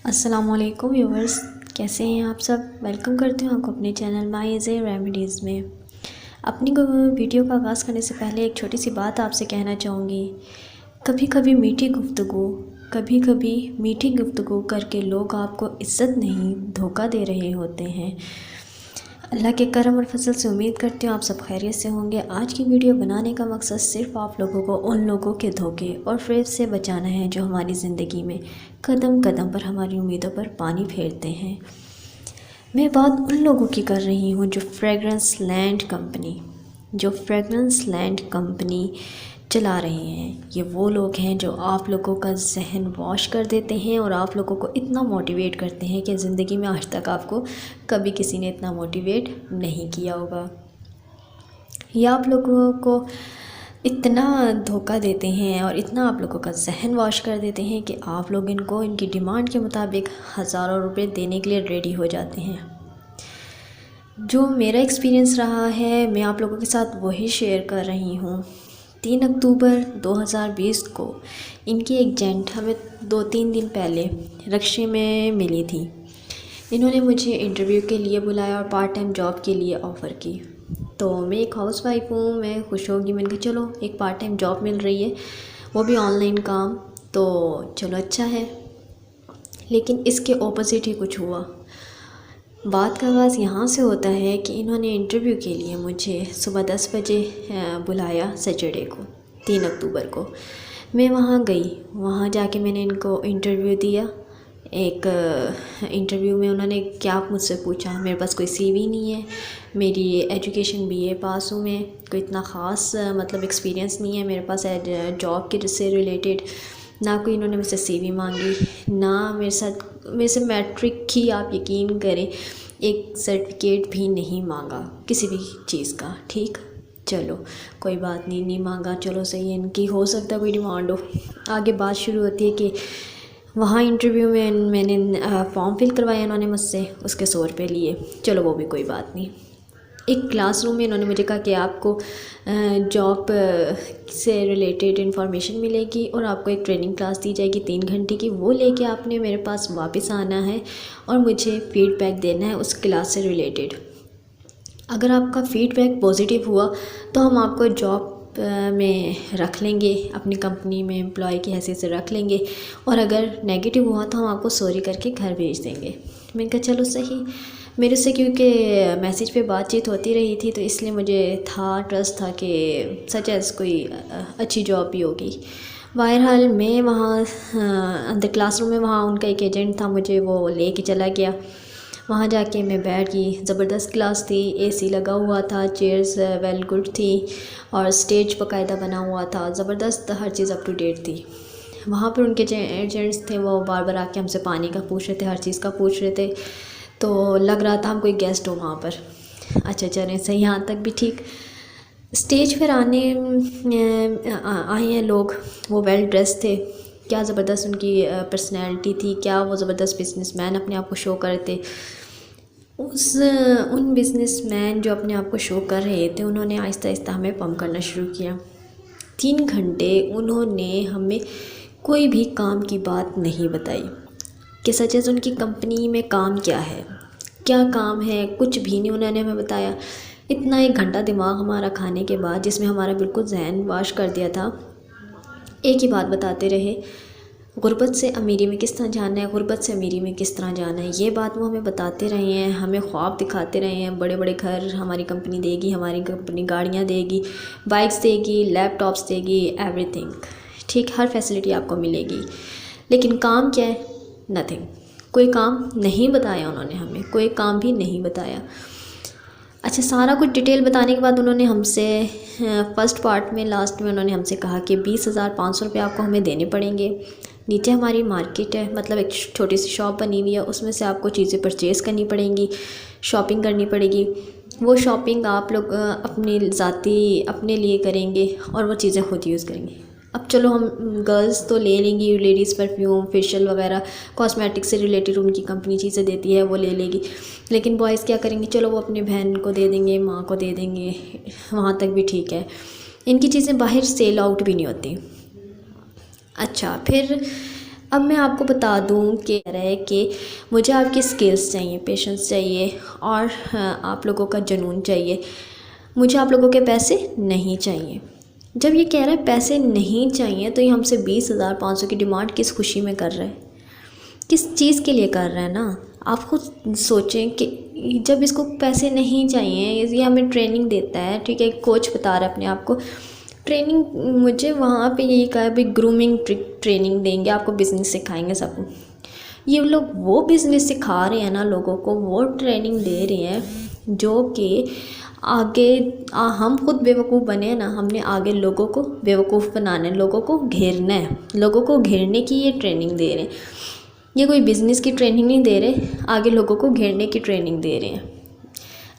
अस्सलामुअलैकुम व्यूवर्स, कैसे हैं आप सब। वेलकम करती हूँ आपको अपने चैनल माई इज़ रेमेडीज़ में। अपनी वीडियो का आगाज़ करने से पहले एक छोटी सी बात आपसे कहना चाहूँगी। कभी कभी मीठी गुफ्तगू करके लोग आपको इज़्ज़त नहीं धोखा दे रहे होते हैं। अल्लाह के करम और फजल से उम्मीद करती हूँ आप सब खैरियत से होंगे। आज की वीडियो बनाने का मकसद सिर्फ़ आप लोगों को उन लोगों के धोखे और फेब से बचाना है जो हमारी ज़िंदगी में कदम कदम पर हमारी उम्मीदों पर पानी फेरते हैं। मैं बात उन लोगों की कर रही हूँ जो फ्रेगरेंस लैंड कंपनी चला रहे हैं। ये वो लोग हैं जो आप लोगों का जहन वॉश कर देते हैं और आप लोगों को इतना मोटिवेट करते हैं कि ज़िंदगी में आज तक आपको कभी किसी ने इतना मोटिवेट नहीं किया होगा। ये आप लोगों को इतना धोखा देते हैं और इतना आप लोगों का जहन वॉश कर देते हैं कि आप लोग इनको इनकी डिमांड के मुताबिक हज़ारों रुपए देने के लिए रेडी हो जाते हैं। जो मेरा एक्सपीरियंस रहा है मैं आप लोगों के साथ वही शेयर कर रही हूँ। 3 अक्टूबर 2020 को इनकी एजेंट हमें 2-3 दिन पहले रक्शे में मिली थी। इन्होंने मुझे इंटरव्यू के लिए बुलाया और पार्ट टाइम जॉब के लिए ऑफ़र की। तो मैं एक हाउसवाइफ हूँ, मैं खुश होगी। मैंने कहा चलो एक पार्ट टाइम जॉब मिल रही है, वो भी ऑनलाइन काम, तो चलो अच्छा है। लेकिन इसके ऑपोजिट ही कुछ हुआ। बात का आगाज़ यहाँ से होता है कि इन्होंने इंटरव्यू के लिए मुझे सुबह 10 बजे बुलाया सैटरडे को 3 अक्टूबर को। मैं वहाँ गई, वहाँ जाके मैंने इनको इंटरव्यू दिया। एक इंटरव्यू में उन्होंने क्या मुझसे पूछा, मेरे पास कोई सीवी नहीं है, मेरी एजुकेशन बीए पास हूँ, मैं कोई इतना ख़ास मतलब एक्सपीरियंस नहीं है मेरे पास जॉब के से रिलेटेड। ना कोई इन्होंने मुझसे सीवी मांगी, ना मेरे से मैट्रिक की आप यकीन करें एक सर्टिफिकेट भी नहीं मांगा किसी भी चीज़ का। ठीक, चलो कोई बात नहीं मांगा, चलो सही है, इनकी हो सकता है कोई डिमांड हो। आगे बात शुरू होती है कि वहाँ इंटरव्यू में मैंने फॉर्म फिल करवाया इन्होंने मुझसे, उसके 100 रुपये लिए। चलो वो भी कोई बात नहीं। एक क्लासरूम में इन्होंने मुझे कहा कि आपको जॉब से रिलेटेड इन्फॉर्मेशन मिलेगी और आपको एक ट्रेनिंग क्लास दी जाएगी 3 घंटे की, वो लेके आपने मेरे पास वापस आना है और मुझे फ़ीडबैक देना है उस क्लास से रिलेटेड। अगर आपका फ़ीडबैक पॉजिटिव हुआ तो हम आपको जॉब में रख लेंगे, अपनी कंपनी में एम्प्लॉय की हैसियत से रख लेंगे, और अगर नेगेटिव हुआ तो हम आपको सॉरी करके घर भेज देंगे। मैंने कहा चलो सही। मेरे से क्योंकि मैसेज पे बातचीत होती रही थी तो इसलिए मुझे ट्रस्ट था कि सच एज़ कोई अच्छी जॉब भी होगी। बहरहाल मैं वहाँ अंदर क्लासरूम में वहाँ उनका एक एजेंट था, मुझे वो ले कर चला गया। वहाँ जाके मैं बैठ गई। ज़बरदस्त क्लास थी, एसी लगा हुआ था, चेयर्स वेल गुड थी और स्टेज बाकायदा बना हुआ था। ज़बरदस्त, हर चीज़ अप टू डेट थी। वहाँ पर उनके जो एजेंट्स थे वो बार बार आके हमसे पानी का पूछ रहे थे, हर चीज़ का पूछ रहे थे, तो लग रहा था हम कोई गेस्ट हो वहाँ पर। अच्छा चलें सही, यहाँ तक भी ठीक। स्टेज पर आए हैं लोग, वो वेल ड्रेस थे, क्या ज़बरदस्त उनकी पर्सनैलिटी थी, क्या वो ज़बरदस्त बिजनेसमैन अपने आप को शो कर रहे थे। उन बिजनेसमैन जो अपने आप को शो कर रहे थे उन्होंने आहिस्ता आहिस्ता हमें पम्प करना शुरू किया। 3 घंटे उन्होंने हमें कोई भी काम की बात नहीं बताई कि सच एज़ उनकी कंपनी में काम क्या है, क्या काम है, कुछ भी नहीं उन्होंने हमें बताया। इतना 1 घंटा दिमाग हमारा खाने के बाद, जिसमें हमारा बिल्कुल जहन वाश कर दिया था, एक ही बात बताते रहे, गुर्बत से अमीरी में किस तरह जाना है, गुर्बत से अमीरी में किस तरह जाना है। ये बात वो हमें बताते रहे हैं, हमें ख्वाब दिखाते रहे हैं, बड़े बड़े घर हमारी कंपनी देगी, हमारी कंपनी गाड़ियाँ देगी, बाइक्स देगी, लैपटॉप्स देगी, एवरीथिंग। ठीक, हर फैसिलिटी आपको मिलेगी। लेकिन काम क्या है? नथिंग। कोई काम नहीं बताया उन्होंने हमें, कोई काम भी नहीं बताया। अच्छा, सारा कुछ डिटेल बताने के बाद उन्होंने हमसे फ़र्स्ट पार्ट में लास्ट में उन्होंने हमसे कहा कि 20,500 रुपये आपको हमें देने पड़ेंगे। नीचे हमारी मार्केट है, मतलब एक छोटी सी शॉप बनी हुई है, उसमें से आपको चीज़ें परचेज़ करनी पड़ेंगी, शॉपिंग करनी पड़ेगी। वो शॉपिंग आप लोग अपनी ज़ाती अपने लिए करेंगे और वो चीज़ें खुद यूज़ करेंगे। अब चलो हम गर्ल्स तो ले लेंगी, लेडीज़ परफ्यूम, फेशियल वगैरह, कॉस्मेटिक से रिलेटेड उनकी कंपनी चीज़ें देती है वो ले लेगी। लेकिन बॉयज़ क्या करेंगे? चलो वो अपनी बहन को दे देंगे, माँ को दे देंगे, वहाँ तक भी ठीक है। इनकी चीज़ें बाहर सेल आउट भी नहीं होती। अच्छा, फिर अब मैं आपको बता दूं कि कह रहा है कि मुझे आपकी स्किल्स चाहिए, पेशेंस चाहिए और आप लोगों का जुनून चाहिए, मुझे आप लोगों के पैसे नहीं चाहिए। जब ये कह रहा है पैसे नहीं चाहिए तो ये हमसे 20,500 की डिमांड किस खुशी में कर रहा है, किस चीज़ के लिए कर रहा है ना। आप खुद सोचें कि जब इसको पैसे नहीं चाहिए, ये हमें ट्रेनिंग देता है, ठीक है, कोच बता रहा है अपने आप को ट्रेनिंग, मुझे वहाँ पे यही कहा भाई ग्रूमिंग ट्रेनिंग देंगे आपको, बिज़नेस सिखाएंगे सबको। ये लोग वो बिज़नेस सिखा रहे हैं ना लोगों को, वो ट्रेनिंग दे रहे हैं जो कि आगे हम खुद बेवकूफ़ बने हैं ना, हमने आगे लोगों को बेवकूफ़ बनाना है, लोगों को घेरना है, लोगों को घेरने की ये ट्रेनिंग दे रहे हैं। ये कोई बिज़नेस की ट्रेनिंग नहीं दे रहे, आगे लोगों को घेरने की ट्रेनिंग दे रहे हैं।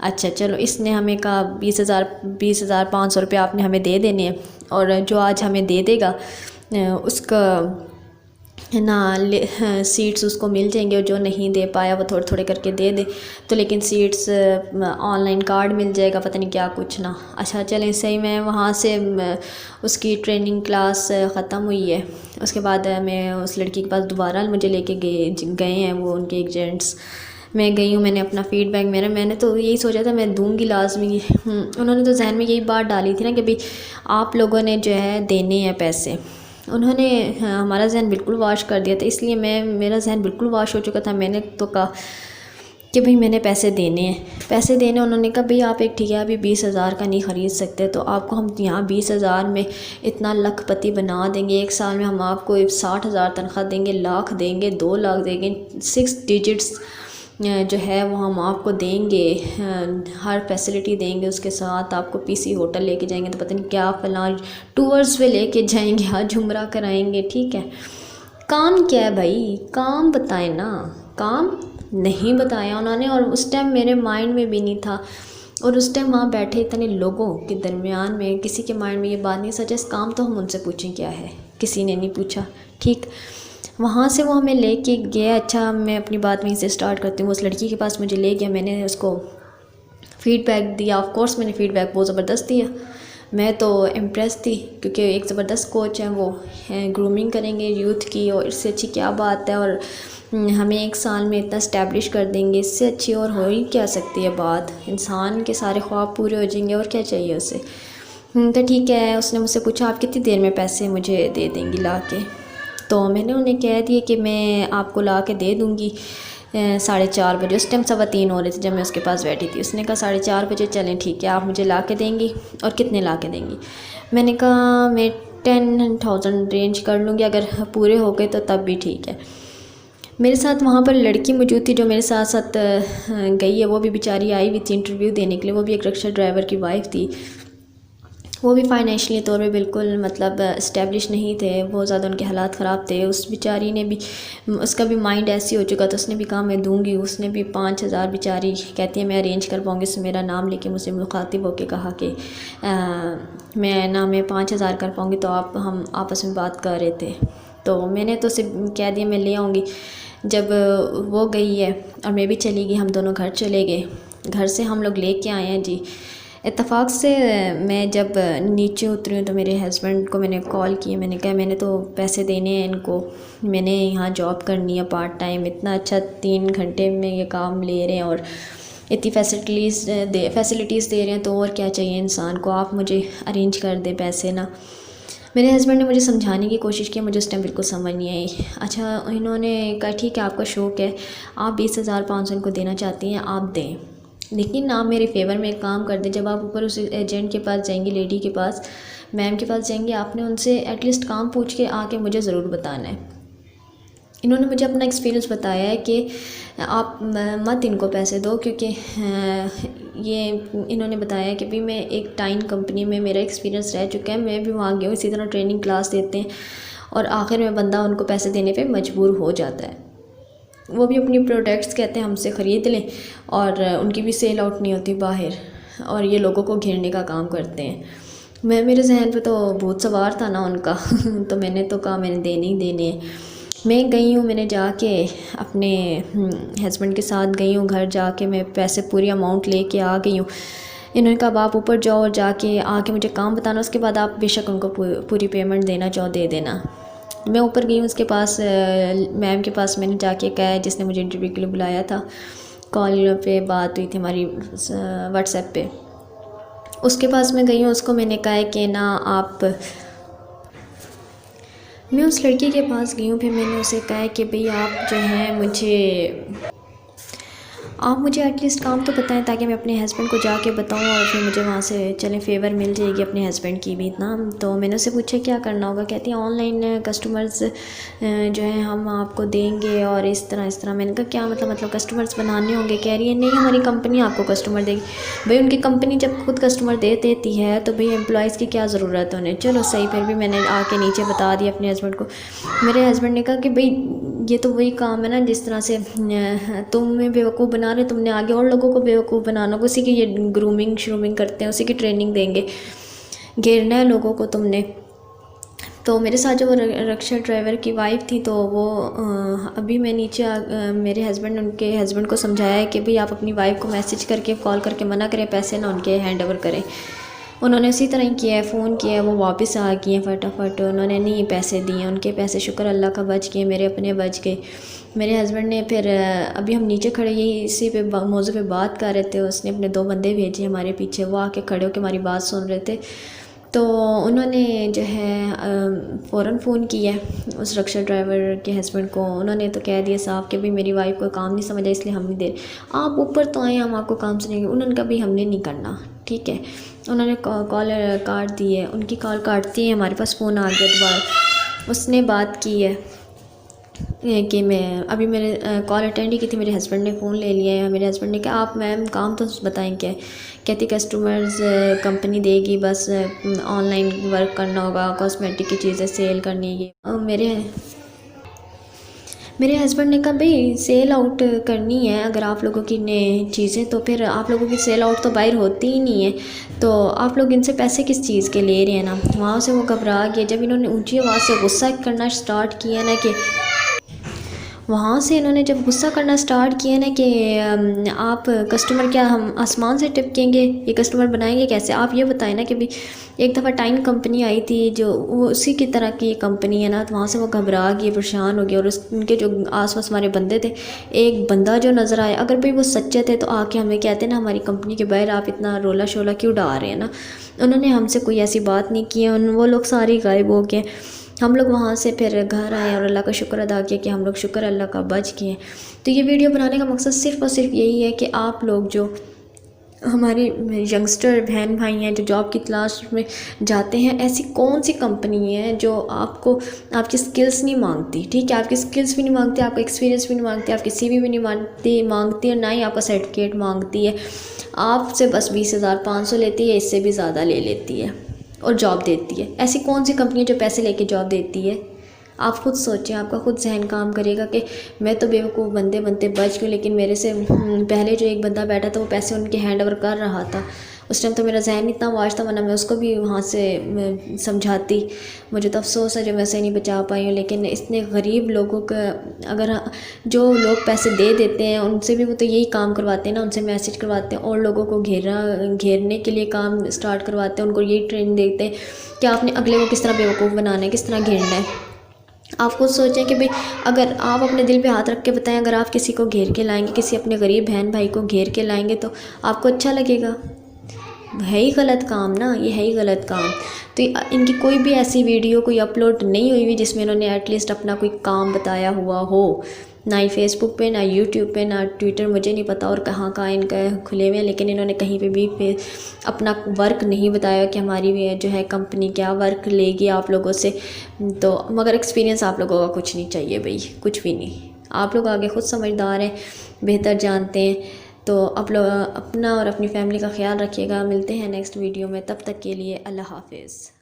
अच्छा चलो, इसने हमें कहा 20,500 रुपये आपने हमें दे देने हैं, और जो आज हमें दे देगा उसका ना सीट्स उसको मिल जाएंगे, और जो नहीं दे पाया वो थोड़े थोड़े करके दे दे तो, लेकिन सीट्स ऑनलाइन कार्ड मिल जाएगा, पता नहीं क्या कुछ ना। अच्छा चलें, सही में वहाँ से उसकी ट्रेनिंग क्लास ख़त्म हुई है। उसके बाद मैं उस लड़की के पास दोबारा मुझे लेके गए हैं वो उनके एजेंट्स। मैं गई हूँ, मैंने अपना फ़ीडबैक मैंने तो यही सोचा था मैं दूंगी लाजमी। उन्होंने तो जहन में यही बात डाली थी ना कि भाई आप लोगों ने जो है देने हैं पैसे। उन्होंने हमारा जहन बिल्कुल वाश कर दिया था, इसलिए मेरा जहन बिल्कुल वाश हो चुका था। मैंने तो कहा कि भाई मैंने पैसे देने हैं, पैसे देने। उन्होंने कहा भाई आप एक ठीक है अभी 20,000 का नहीं ख़रीद सकते, तो आपको हम यहाँ 20,000 में इतना लखपति बना देंगे, एक साल में हम आपको 60,000 तनख्वाह देंगे, लाख देंगे, 2 लाख देंगे, 6 डिजिट्स जो है वो हम आपको देंगे, हर फैसिलिटी देंगे, उसके साथ आपको पीसी होटल लेके जाएंगे, तो पता नहीं क्या फलां टूर्स पे लेके जाएंगे, आज उम्रा कराएंगे, ठीक है। काम क्या है भाई, काम बताएं ना, काम नहीं बताया उन्होंने, और उस टाइम मेरे माइंड में भी नहीं था। और उस टाइम वहाँ बैठे इतने लोगों के दरमियान में किसी के माइंड में ये बात नहीं सजेस्ट काम तो हम उनसे पूछें क्या है, किसी ने नहीं पूछा, ठीक। वहाँ से वो हमें लेके गया। अच्छा मैं अपनी बात वहीं से स्टार्ट करती हूँ। उस लड़की के पास मुझे ले गया, मैंने उसको फ़ीडबैक दिया। ऑफ कोर्स मैंने फ़ीडबैक बहुत ज़बरदस्त दिया, मैं तो इम्प्रेस थी, क्योंकि एक ज़बरदस्त कोच हैं वो, हैं ग्रूमिंग करेंगे यूथ की, और इससे अच्छी क्या बात है, और हमें 1 साल में इतना इस्टेब्लिश कर देंगे, इससे अच्छी और हो ही क्या सकती है बात। इंसान के सारे ख्वाब पूरे हो जाएंगे, और क्या चाहिए उसे। तो ठीक है, उसने मुझसे पूछा आप कितनी देर में पैसे मुझे दे देंगी ला के, तो मैंने उन्हें कह दिया कि मैं आपको ला के दे दूँगी 4:30 बजे। उस टाइम 3:15 हो रहे थे जब मैं उसके पास बैठी थी। उसने कहा 4:30 बजे चलें, ठीक है आप मुझे ला के देंगी, और कितने ला के देंगी। मैंने कहा मैं 10,000 रेंज कर लूँगी, अगर पूरे हो गए तो तब भी ठीक है। मेरे साथ वहाँ पर लड़की मौजूद थी जो मेरे साथ साथ गई है, वो भी बेचारी आई हुई थी इंटरव्यू देने के लिए, वो भी एक रिक्शा ड्राइवर की वाइफ थी। वो भी फाइनेंशियली तौर पे बिल्कुल मतलब इस्टेब्लिश नहीं थे, बहुत ज़्यादा उनके हालात ख़राब थे। उस बेचारी ने भी, उसका भी माइंड ऐसी हो चुका था, उसने भी कहा मैं दूंगी। उसने भी 5,000 बेचारी कहती है मैं अरेंज कर पाऊँगी। उसने मेरा नाम लेके मुझसे मुखातिब होकर कहा कि मैं 5,000 कर पाऊँगी, तो हम आपस में बात कर रहे थे, तो मैंने तो उसे कह दिया मैं ले आऊँगी। जब वो गई है और मैं भी चली गई, हम दोनों घर चले गए। घर से हम लोग लेके आए हैं जी। इत्तेफाक से मैं जब नीचे उतरी हूँ तो मेरे हस्बैंड को मैंने कॉल किया, मैंने कहा मैंने तो पैसे देने हैं इनको, मैंने यहाँ जॉब करनी है पार्ट टाइम, इतना अच्छा 3 घंटे में ये काम ले रहे हैं और इतनी फैसिलिटीज़ दे रहे हैं, तो और क्या चाहिए इंसान को, आप मुझे अरेंज कर दे पैसे ना। मेरे हस्बैंड ने मुझे समझाने की कोशिश की, मुझे उस टाइम बिल्कुल समझ नहीं आई। अच्छा इन्होंने कहा ठीक है आपका शौक़ है, आप 20,500 इनको देना चाहती हैं आप दें, लेकिन आप मेरे फेवर में एक काम कर दें, जब आप ऊपर उस एजेंट के पास जाएंगी, लेडी के पास, मैम के पास जाएंगी, आपने उनसे एटलीस्ट काम पूछ के आके मुझे ज़रूर बताना है। इन्होंने मुझे अपना एक्सपीरियंस बताया है कि आप मत इनको पैसे दो, क्योंकि ये इन्होंने बताया कि भाई मैं एक टाइन कंपनी में मेरा एक्सपीरियंस रह चुका है, मैं भी वहाँ गई हूँ, इसी तरह ट्रेनिंग क्लास देते हैं और आखिर में बंदा उनको पैसे देने पे मजबूर हो जाता है। वो भी अपनी प्रोडक्ट्स कहते हैं हमसे ख़रीद लें, और उनकी भी सेल आउट नहीं होती बाहर, और ये लोगों को घेरने का काम करते हैं। मेरे जहन पे तो भूत सवार था ना उनका तो मैंने तो कहा मैंने देने ही देने हैं। मैं गई हूँ, मैंने जाके अपने हस्बैंड के साथ गई हूँ, घर जाके मैं पैसे पूरी अमाउंट लेके आ गई हूँ। इन्होंने कहा आप ऊपर जाओ और जाके आके मुझे काम बताना, उसके बाद आप बेशक उनको पूरी पेमेंट देना चाहो दे देना। मैं ऊपर गई उसके पास, मैम के पास मैंने जाके कहा, जिसने मुझे इंटरव्यू के लिए बुलाया था, कॉल पे बात हुई थी हमारी व्हाट्सएप पे। उसके पास मैं गई हूँ, उसको मैंने कहा है कि ना मैं उस लड़की के पास गई हूँ, फिर मैंने उसे कहा है कि भाई आप जो है आप मुझे एटलीस्ट काम तो बताएं ताकि मैं अपने हस्बैंड को जाके बताऊं और फिर मुझे वहाँ से चलें फेवर मिल जाएगी अपने हस्बैंड की भी इतना। तो मैंने उससे पूछा क्या करना होगा, कहती है ऑनलाइन कस्टमर्स जो है हम आपको देंगे और इस तरह। मैंने कहा क्या मतलब कस्टमर्स बनाने होंगे? कह रही है नहीं, हमारी कंपनी आपको कस्टमर देगी। भाई उनकी कंपनी जब खुद कस्टमर दे देती है तो भाई एम्प्लॉयज़ की क्या ज़रूरत है उन्हें। चलो सही, फिर भी मैंने आके नीचे बता दिया अपने हस्बैंड को। मेरे हस्बैंड ने कहा कि भाई ये तो वही काम है ना, जिस तरह से तुम्हें बेवकूफ़ बना रहे, तुमने आगे और लोगों को बेवकूफ़ बनाना, उसी की ये ग्रूमिंग श्रूमिंग करते हैं, उसी की ट्रेनिंग देंगे, घेरना है लोगों को तुमने। तो मेरे साथ जो वो रक्षा ड्राइवर की वाइफ थी, तो वो अभी मैं नीचे मेरे हस्बैंड ने उनके हस्बैंड को समझाया है कि भाई आप अपनी वाइफ को मैसेज करके कॉल करके मना करें, पैसे ना उनके हैंड ओवर करें। उन्होंने उसी तरह ही किया है, फ़ोन किया है, वो वापस आ गई हैं फटाफट। उन्होंने नहीं पैसे दिए, उनके पैसे शुक्र अल्लाह का बच गए, मेरे अपने बच गए। मेरे हस्बैंड ने फिर अभी हम नीचे खड़े यही इसी पे मौजू पे बात कर रहे थे, उसने अपने 2 बंदे भेजे हमारे पीछे, वो आके खड़े होकर हमारी बात सुन रहे थे। तो उन्होंने जो है फ़ौरन फ़ोन किया उस रक्षा ड्राइवर के हस्बैंड को। उन्होंने तो कह दिया साहब कि भाई मेरी वाइफ को काम नहीं समझा, इसलिए हम नहीं दे, आप ऊपर तो आए, हम आपको काम सुनेंगे। उन्होंने कहा भाई हमने नहीं करना, ठीक है। उन्होंने कॉल काट दी है, उनकी कॉल काटती है, हमारे पास फ़ोन आ गया दोबारा। उसने बात की है कि मैं अभी मेरे कॉल अटेंड ही की थी, मेरे हस्बैंड ने फ़ोन ले लिया है। मेरे हस्बैंड ने कहा आप मैम काम तो बताएं क्या है। कहती कस्टमर्स कंपनी देगी, बस ऑनलाइन वर्क करना होगा, कॉस्मेटिक की चीज़ें सेल करनी है। मेरे हस्बैंड ने कहा भाई सेल आउट करनी है अगर आप लोगों की चीज़ें, तो फिर आप लोगों की सेल आउट तो बाहर होती ही नहीं है, तो आप लोग इनसे पैसे किस चीज़ के ले रहे हैं ना। वहाँ से वो घबरा गया, जब इन्होंने ऊंची आवाज़ से गुस्सा करना स्टार्ट किया ना कि वहाँ से इन्होंने जब गुस्सा करना स्टार्ट किया ना कि आप कस्टमर क्या हम आसमान से टिपकेंगे, ये कस्टमर बनाएंगे कैसे, आप ये बताएं ना कि भी एक दफ़ा टाइम कंपनी आई थी जो वो उसी की तरह की कंपनी है ना। तो वहाँ से वो घबरा गई, परेशान हो गया, और उनके जो आस-पास हमारे बंदे थे, एक बंदा जो नज़र आया, अगर भाई वो सच्चे थे तो आके हमें कहते ना हमारी कंपनी के बाहर आप इतना रोला शोला क्यों डा रहे हैं ना। उन्होंने हमसे कोई ऐसी बात नहीं की, वो लोग सारे गायब हो गए। हम लोग वहाँ से फिर घर आए और अल्लाह का शुक्र अदा किया कि हम लोग शुक्र अल्लाह का बच गए। तो ये वीडियो बनाने का मकसद सिर्फ़ और सिर्फ यही है कि आप लोग जो हमारे यंगस्टर बहन भाई हैं जो जॉब की तलाश में जाते हैं, ऐसी कौन सी कंपनी है जो आपको आपकी स्किल्स नहीं मांगती, ठीक है, आपकी स्किल्स भी नहीं मांगती, आपका एक्सपीरियंस भी नहीं मांगती, आपकी CV भी नहीं मांगती और ना ही आपका सर्टिफिकेट मांगती है। आपसे बस 20,500 लेती है, इससे भी ज़्यादा ले लेती है और जॉब देती है। ऐसी कौन सी कंपनी है जो पैसे लेके जॉब देती है? आप खुद सोचें, आपका खुद जहन काम करेगा कि मैं तो बेवकूफ़ बनते बनते बच गई, लेकिन मेरे से पहले जो एक बंदा बैठा था वो पैसे उनके हैंड ओवर कर रहा था। उस टाइम तो मेरा जहन इतना वाश था, वरना मैं उसको भी वहाँ से समझाती। मुझे तो अफसोस है जो मैं से नहीं बचा पाई हूँ। लेकिन इतने गरीब लोगों का अगर जो लोग पैसे दे देते हैं उनसे भी वो तो यही काम करवाते हैं ना, उनसे मैसेज करवाते हैं और लोगों को घेरने के लिए काम स्टार्ट करवाते हैं, उनको यही ट्रेनिंग देते हैं कि आपने अगले को किस तरह बेवकूफ़ बनाना है, किस तरह घेरना है। आप खुद सोचें कि भाई अगर आप अपने दिल पे हाथ रख के बताएं, अगर आप किसी को घेर के लाएंगे, किसी अपने गरीब बहन भाई को घेर के लाएंगे तो आपको अच्छा लगेगा? है ही गलत काम ना, ये है ही गलत काम। तो इनकी कोई भी ऐसी वीडियो कोई अपलोड नहीं हुई हुई जिसमें इन्होंने एटलीस्ट अपना कोई काम बताया हुआ हो, ना ही फेसबुक पे, ना यूट्यूब पे, ना ट्विटर, मुझे नहीं पता और कहाँ कहाँ इनका खुले हुए हैं, लेकिन इन्होंने कहीं पे भी अपना वर्क नहीं बताया कि हमारी जो है कंपनी क्या वर्क लेगी आप लोगों से। तो मगर एक्सपीरियंस आप लोगों का कुछ नहीं चाहिए भाई, कुछ भी नहीं। आप लोग आगे ख़ुद समझदार हैं, बेहतर जानते हैं। तो आप लोग अपना और अपनी फैमिली का ख्याल रखिएगा। मिलते हैं नेक्स्ट वीडियो में, तब तक के लिए अल्लाह हाफिज़।